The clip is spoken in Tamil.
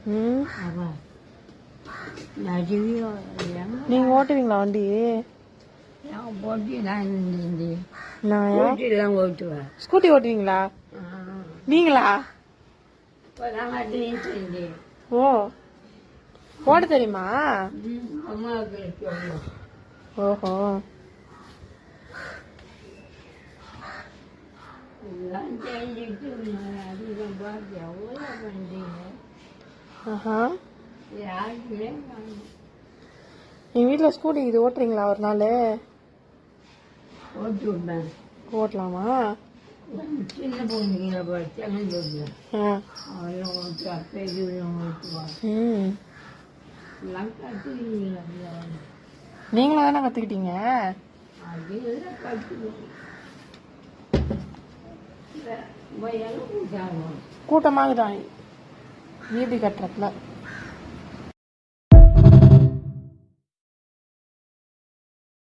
ம். நீங்க ஓட்டுவீங்களா வண்டி? நான் ஓட்டுவேன். ஸ்கூட்டி ஓட்டுவீங்களா நீங்களா? ஓ, ஓட தெரியுமா? ஓஹோ. எங்க வீட்டுல ஸ்கூட்டி இது ஓட்டுறீங்களா ஒரு நாள்? ஓட்டலாமா? சின்ன பொண்ணுங்க நீங்களா தானே கத்துக்கிட்டீங்க? கூட்டமாக தான் வீடு கட்டுறதுல